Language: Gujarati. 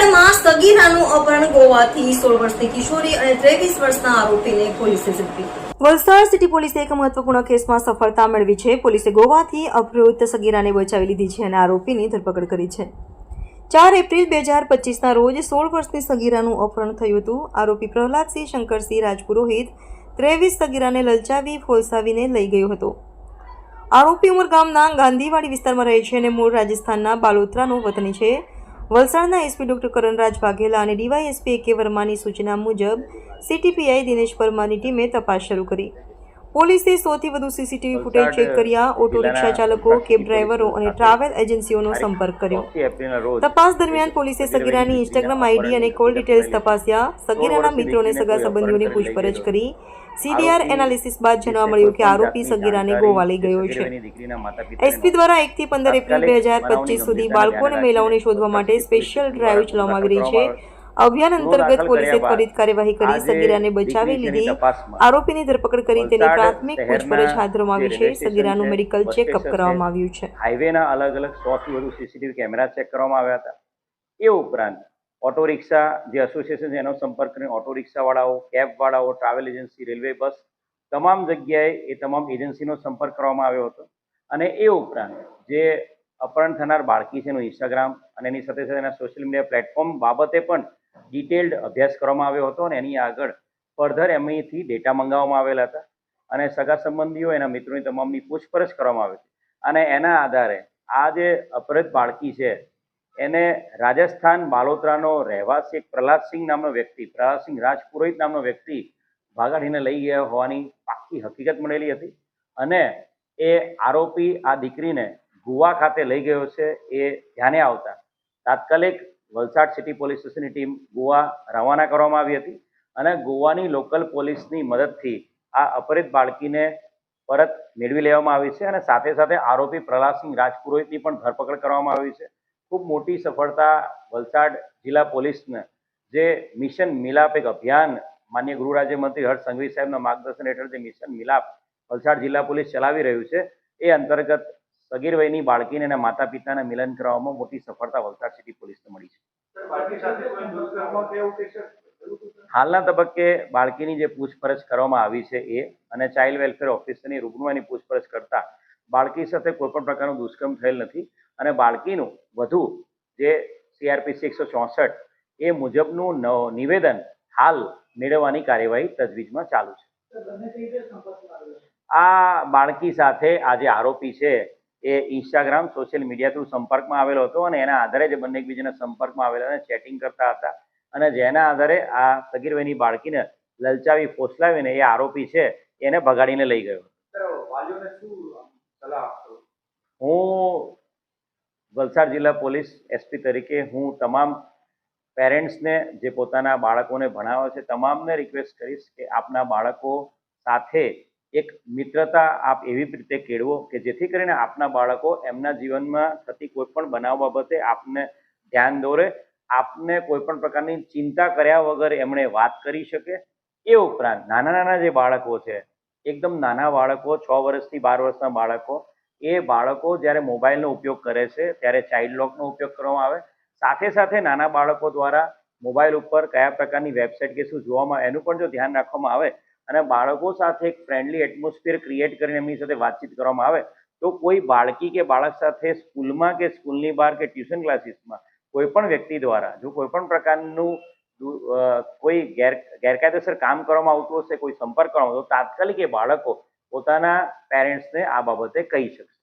વલસાડમાં સગીરાનું અપહરણ ગોવાથી 16 વર્ષની કિશોરી અને 23 વર્ષના આરોપીને પોલીસે ઝડપી. વલસાડ સિટી પોલીસે એક મહત્વપૂર્ણ કેસમાં સફળતા મેળવી છે. પોલીસે ગોવાથી અપહૃત સગીરાને બચાવી લીધી છે અને આરોપીની ધરપકડ કરી છે. 4 એપ્રિલ 2025ના રોજ 16 વર્ષની સગીરાનું અપહરણ થયું હતું. આરોપી પ્રહલાદસિંહ શંકરસિંહ રાજપુરોહિત 23 સગીરાને લલચાવી ફોલસાવીને લઈ ગયો હતો. આરોપી ઉમરગામના ગાંધીવાડી વિસ્તારમાં રહે છે અને મૂળ રાજસ્થાનના બાલોતરાનો વતની છે. વલસાડના એસપી ડોક્ટર કરણરાજ વાઘેલા અને ડીવાયએસપી એ.કે. વર્માની સૂચના મુજબ સીટીપીઆઈ દિનેશ પરમારની ટીમે તપાસ શરૂ કરી. પોલીસે 100થી વધુ સીસીટીવી ફૂટેજ ચેક કર્યા, ઓટો રિક્ષા ચાલકો, કેબ ડ્રાઈવરો અને ટ્રાવેલ એજન્સીઓનો સંપર્ક કર્યો. તપાસ દરમિયાન પોલીસે સગીરાની ઇન્સ્ટાગ્રામ આઈડી અને કોલ ડિટેલ્સ તપાસ્યા. સગીરાના મિત્રો અને સગા સંબંધીઓની પૂછપરછ કરી. સીડીઆર એનાલિસિસ બાદ જાણવા મળ્યું કે આરોપી સગીરાને ગોવા લઈ ગયો છે. એસપી દ્વારા 1 થી 15 એપ્રિલ 2025 સુધી બાળકો અને મહિલાઓને શોધવા માટે સ્પેશિયલ ડ્રાઈવ ચલાવવામાં આવી રહી છે. અભિયાન અંતર્ગત પોલીસે ત્વરિત કાર્યવાહી કરી સગીરાને બચાવી લીધી. આરોપીની ધરપકડ કરી તેની પ્રાથમિક પૂછપરછ હાથ ધરવામાં આવી છે. સગીરાનું મેડિકલ ચેકઅપ કરવામાં આવ્યું છે. હાઈવેના અલગ અલગ 100 થી વધુ સીસીટીવી કેમેરા ચેક કરવામાં આવ્યા હતા. એ ઉપરાંત ઓટો રિક્ષા જે એસોસિએશન છે એનો સંપર્ક કરીને ઓટો રિક્ષાવાળાઓ, કેબવાળાઓ, ટ્રાવેલ એજન્સી, રેલવે બસ તમામ જગ્યાએ એ તમામ એજન્સીનો સંપર્ક કરવામાં આવ્યો હતો. અને એ ઉપરાંત જે અપહરણ થનાર બાળકી છે એનું ઇન્સ્ટાગ્રામ અને એની સાથે સાથે એના સોશિયલ મીડિયા પ્લેટફોર્મ બાબતે પણ ડિટેલ્ડ અભ્યાસ કરવામાં આવ્યો હતો. અને એની આગળ ફર્ધર એમએથી ડેટા મંગાવવામાં આવેલા હતા અને સગા સંબંધીઓ એના મિત્રોની તમામની પૂછપરછ કરવામાં આવી હતી. અને એના આધારે આ જે અપહૃત બાળકી છે એને રાજસ્થાન બાલોતરાનો રહેવાસી પ્રહલાદસિંહ નામનો વ્યક્તિ, પ્રહલાદસિંહ રાજપુરોહિત નામનો વ્યક્તિ ભાગાડીને લઈ ગયા હોવાની પાક્કી હકીકત મળેલી હતી. અને એ આરોપી આ દીકરીને ગોવા ખાતે લઈ ગયો છે એ ધ્યાને આવતા તાત્કાલિક વલસાડ સિટી પોલીસ સ્ટેશનની ટીમ ગોવા રવાના કરવામાં આવી હતી. અને ગોવાની લોકલ પોલીસની મદદથી આ અપહૃત બાળકીને પરત મેળવી લેવામાં આવી છે. અને સાથે સાથે આરોપી પ્રહલાદસિંહ રાજપુરોહિતની પણ ધરપકડ કરવામાં આવી છે. ખૂબ મોટી સફળતા વલસાડ જિલ્લા પોલીસને જે મિશન મિલાપ એક અભિયાન માન્ય ગૃહ રાજ્યમંત્રી હર્ષ સંઘવી સાહેબના માર્ગદર્શન હેઠળ જે મિશન મિલાપ વલસાડ જિલ્લા પોલીસ ચલાવી રહ્યું છે એ અંતર્ગત સગીર વયની બાળકીને અને માતા પિતાને મિલન કરવામાં મોટી સફળતા વલસાડ સિટી પોલીસને મળી છે. હાલના તબક્કે બાળકીની જે પૂછપરછ કરવામાં આવી છે એ અને ચાઇલ્ડ વેલફેર ઓફિસરની રૂબરૂની પૂછપરછ કરતા બાળકી સાથે કોઈપણ પ્રકારનું દુષ્કર્મ થયેલ નથી. અને બાળકીનું વધુ જે CRPC 164 એ મુજબનું નિવેદન હાલ મેળવવાની કાર્યવાહી તજવીજમાં ચાલુ છે. આ બાળકી સાથે આ જે આરોપી છે એ ઇન્સ્ટાગ્રામ સોશિયલ મીડિયા થ્રુ સંપર્કમાં આવેલો હતો અને એના આધારે જે બંને એકબીજાના સંપર્કમાં આવેલા અને ચેટિંગ કરતા હતા. અને જેના આધારે આ સગીર વયની બાળકીને લલચાવી ફોસલાવીને એ આરોપી છે એને ભગાડીને લઈ ગયો. હું વલસાડ જિલ્લા પોલીસ એસપી તરીકે હું તમામ પેરેન્ટ્સને જે પોતાના બાળકોને ભણાવે છે તમામને રિક્વેસ્ટ કરીશ કે આપના બાળકો સાથે એક મિત્રતા આપ એવી રીતે કેળવો કે જેથી કરીને આપના બાળકો એમના જીવનમાં થતી કોઈ પણ બનાવ બાબતે આપને ધ્યાન દોરે, આપને કોઈ પણ પ્રકારની ચિંતા કર્યા વગર એમણે વાત કરી શકે. એ ઉપરાંત નાના નાના જે બાળકો છે એકદમ નાના બાળકો 6 વર્ષથી 12 વર્ષના બાળકો એ બાળકો જ્યારે મોબાઈલનો ઉપયોગ કરે છે ત્યારે ચાઇલ્ડ લોકનો ઉપયોગ કરવામાં આવે. સાથે સાથે નાના બાળકો દ્વારા મોબાઈલ ઉપર કયા પ્રકારની વેબસાઇટ કે શું જોવામાં એનું પણ જો ધ્યાન રાખવામાં આવે અને બાળકો સાથે એક ફ્રેન્ડલી એટમોસ્ફિયર ક્રિએટ કરીને એમની સાથે વાતચીત કરવામાં આવે તો કોઈ બાળકી કે બાળક સાથે સ્કૂલમાં કે સ્કૂલની બહાર કે ટ્યુશન ક્લાસીસમાં કોઈ પણ વ્યક્તિ દ્વારા જો કોઈ પણ પ્રકારનું કોઈ ગેરકાયદેસર કામ કરવામાં આવતું હશે, કોઈ સંપર્ક કરવામાં આવતો તાત્કાલિક એ બાળકો પોતાના પેરેન્ટ્સને આ બાબતે કહી શકશે.